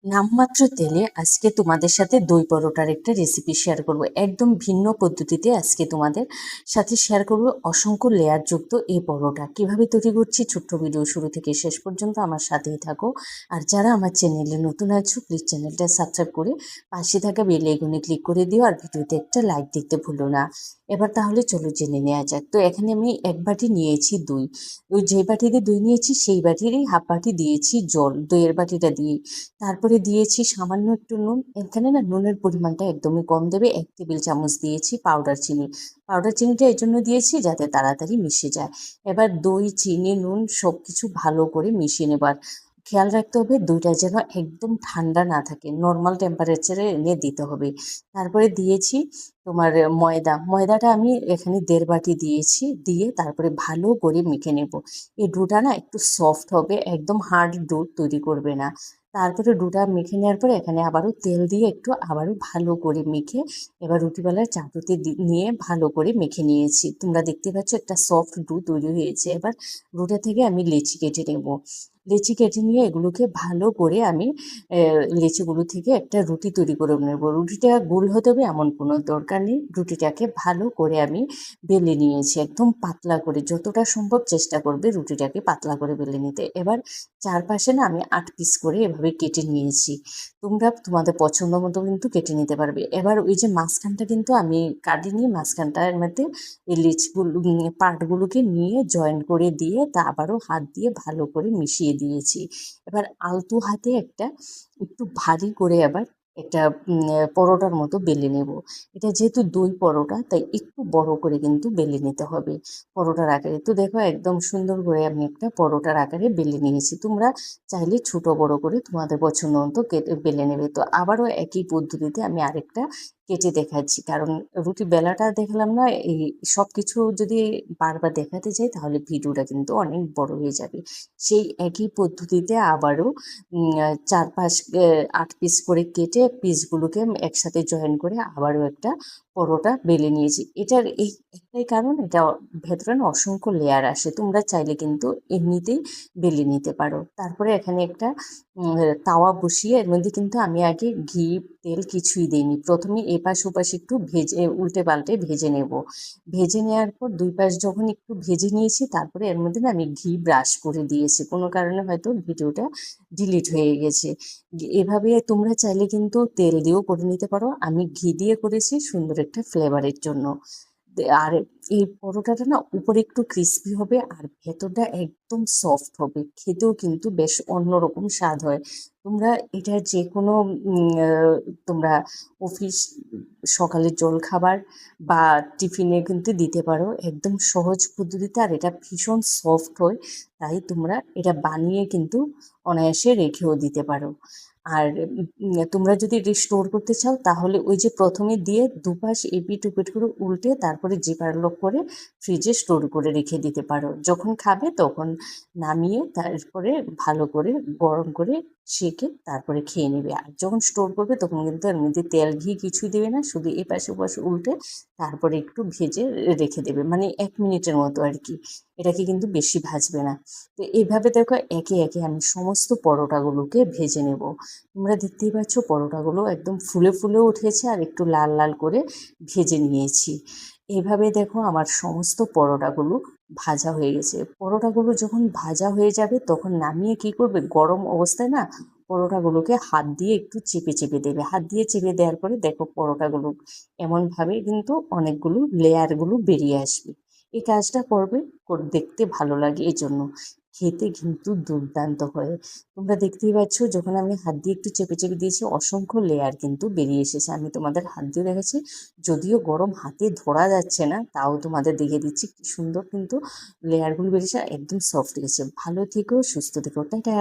নামমাত্র তেলে আজকে তোমাদের সাথে দই পরোটার একটা রেসিপি শেয়ার করব। একদম ভিন্ন পদ্ধতিতে আজকে তোমাদের সাথে শেয়ার করব অসংখ্য লেয়ারযুক্ত এই পরোটা কিভাবে তৈরি করছি। ছোট্ট ভিডিও শুরু থেকে শেষ পর্যন্ত আমার সাথেই থাকো। আর যারা আমার চ্যানেলে নতুন আছো প্লিজ চ্যানেলটা সাবস্ক্রাইব করে পাশে থাকা বেল আইকনে ক্লিক করে দিও, আর ভিডিওতে একটা লাইক দিতে ভুলো না। এবার তাহলে চলো জেনে নেওয়া যাক। তো এখানে আমি এক বাটি নিয়েছি দই। ওই যে বাটিতে দই নিয়েছি সেই বাটিরই হাফ বাটি দিয়েছি জল, দইয়ের বাটিটা দিয়ে। তারপরে দিয়েছি সামান্য একটু নুন। এখানে না নুনের পরিমাণটা একদমই কম দেবে, 1 টেবিল চামচ দিয়েছি পাউডার চিনি। পাউডার চিনিটা এই জন্য দিয়েছি যাতে তাড়াতাড়ি মিশে যায়। এবার দই, চিনি, নুন সব কিছু ভালো করে মিশিয়ে নেবার খেয়াল রাখতে হবে দইটা যেন একদম ঠান্ডা না থাকে, নর্মাল টেম্পারেচারে এনে দিতে হবে। তারপরে দিয়েছি তোমার ময়দাটা আমি এখানে 1.5 বাটি দিয়েছি, দিয়ে তারপরে ভালো করে মেখে নেব। এই ডোটা না একটু সফট হবে, একদম হার্ড ডো তৈরি করবে না। তারপরে ডোটা মেখে নেওয়ার পরে এখানে আবারও তেল দিয়ে একটু আবারও ভালো করে মেখে এবার রুটিবেলার চাটুতে নিয়ে ভালো করে মেখে নিয়েছি। তোমরা দেখতে পাচ্ছ একটা সফট ডো তৈরি হয়েছে। এবার ডোটা থেকে আমি লেচি কেটে নেব। লেচি কেটে নিয়ে এগুলোকে ভালো করে আমি লেচিগুলো থেকে একটা রুটি তৈরি করে নেব। রুটিটা গোল হতে হবে এমন কোনো দরকার নেই। রুটিটাকে ভালো করে আমি বেলে নিয়েছি একদম পাতলা করে, যতটা সম্ভব চেষ্টা করবে রুটিটাকে পাতলা করে বেলে নিতে। এবার চারপাশে না আমি 8 পিস করে এভাবে কেটে নিয়েছি। তোমরা তোমাদের পছন্দ মতো কিন্তু কেটে নিতে পারবে। এবার ওই যে মাঝখানটা কিন্তু আমি কাটিনি, মাঝখানটার মধ্যে এই লেচিগুলো পার্টগুলোকে নিয়ে জয়েন করে দিয়ে তা আবারও হাত দিয়ে ভালো করে মিশিয়ে দিয়েছি। এবার আলতো হাতে একটু ভারী করে আবার একটা পরোটার মতো বেলে নেব। এটা যেহেতু দই পরোটা তাই একটু বড় করে কিন্তু বেলে নিতে হবে পরোটার আকারে। তো দেখো একদম সুন্দর করে আমি একটা পরোটার আকারে বেলে নিয়েছি। তোমরা চাইলে ছোট বড় করে তোমাদের পছন্দ মতো কেটে বেলে নেবে। তো আবারও একই পদ্ধতিতে আমি আরেকটা কেটে দেখাচ্ছি, কারণ রুটি বেলাটা দেখলাম না, এই সব কিছু যদি বারবার দেখাতে যাই তাহলে ভিডিওটা কিন্তু অনেক বড় হয়ে যাবে। সেই একই পদ্ধতিতে আবারও 4-5 8 পিস করে কেটে পিসগুলোকে একসাথে জয়েন করে আবারও একটা পরোটা বেলে নিয়েছি। এটার এই একটাই কারণ, এটা ভেতরে না অসংখ্য লেয়ার আসে। তোমরা চাইলে কিন্তু এমনিতেই বেলে নিতে পারো। তারপরে এখানে একটা তাওয়া বসিয়ে এর মধ্যে কিন্তু আমি আগে ঘি তেল কিছুই দিইনি। প্রথমে এপাশ ওপাশ একটু ভেজে উল্টে পাল্টে ভেজে নেব। ভেজে নেওয়ার পর 2 পাশ যখন একটু ভেজে নিয়েছি তারপরে এর মধ্যে না আমি ঘি ব্রাশ করে দিয়েছি। কোনো কারণে হয়তো ভিডিওটা ডিলিট হয়ে গেছে। এভাবে তোমরা চাইলে কিন্তু তেল দিয়েও করে নিতে পারো, আমি ঘি দিয়ে করেছি সুন্দর একটা ফ্লেভারের জন্য। আর এই পরোটাটা না উপরে একটু ক্রিস্পি হবে আর ভেতরটা একদম সফট হবে, খেতেও কিন্তু বেশ অন্যরকম স্বাদ হয়। তোমরা এটা যে কোনো তোমরা অফিস সকালের জলখাবার বা টিফিনে কিন্তু দিতে পারো একদম সহজ পদ্ধতিতে। আর এটা ভীষণ সফট হয়, তাই তোমরা এটা বানিয়ে কিন্তু অনায়াসে রেখেও দিতে পারো। আর তোমরা যদি এটা স্টোর করতে চাও তাহলে ওই যে প্রথমে দিয়ে দুপাশ এপিট ওপিট করে উল্টে তারপরে জিপার লক করে ফ্রিজে স্টোর করে রেখে দিতে পারো। যখন খাবে তখন নামিয়ে তারপরে ভালো করে গরম করে সেঁকে তারপরে খেয়ে নেবে। আর যখন স্টোর করবে তখন কিন্তু এর মধ্যে তেল ঘি কিছুই দেবে না, শুধু এপাশে ওপাশে উল্টে তারপরে একটু ভেজে রেখে দেবে, মানে 1 মিনিটের মতো আর কি। এটাকে কিন্তু বেশি ভাজবে না। তো এইভাবে দেখো একে একে আমি সমস্ত পরোটাগুলোকে ভেজে নেব। তোমরা দেখতেই পাচ্ছ পরোটাগুলো একদম ফুলে ফুলে উঠেছে আর একটু লাল লাল করে ভেজে নিয়েছি। এইভাবে দেখো আমার সমস্ত পরোটাগুলো ভাজা হয়ে গেছে। পরোটাগুলো যখন ভাজা হয়ে যাবে তখন নামিয়ে কি করবে, গরম অবস্থায় না পরোটাগুলোকে হাত দিয়ে একটু চেপে চেপে দেবে। হাত দিয়ে চেপে দেওয়ার পরে দেখো পরোটাগুলো এমনভাবে কিন্তু অনেকগুলো লেয়ারগুলো বেরিয়ে আসবে। এই কাজটা করবে, দেখতে ভালো লাগে এই জন্য, খেতে কিন্তু দুর্দান্ত হয়। তোমরা দেখতেই পাচ্ছ যখন আমি হাত দিয়ে একটু চেপে চেপে দিয়েছি অসংখ্য লেয়ার কিন্তু বেরিয়ে এসেছে। আমি তোমাদের হাত দিয়ে দেখাচ্ছি, যদিও গরম হাতে ধরা যাচ্ছে না তাও তোমাদের দেখিয়ে দিচ্ছি কি সুন্দর কিন্তু লেয়ারগুলো বেরিয়েছে, একদম সফট গেছে। ভালো থেকো, সুস্থ থেকো, টাটা।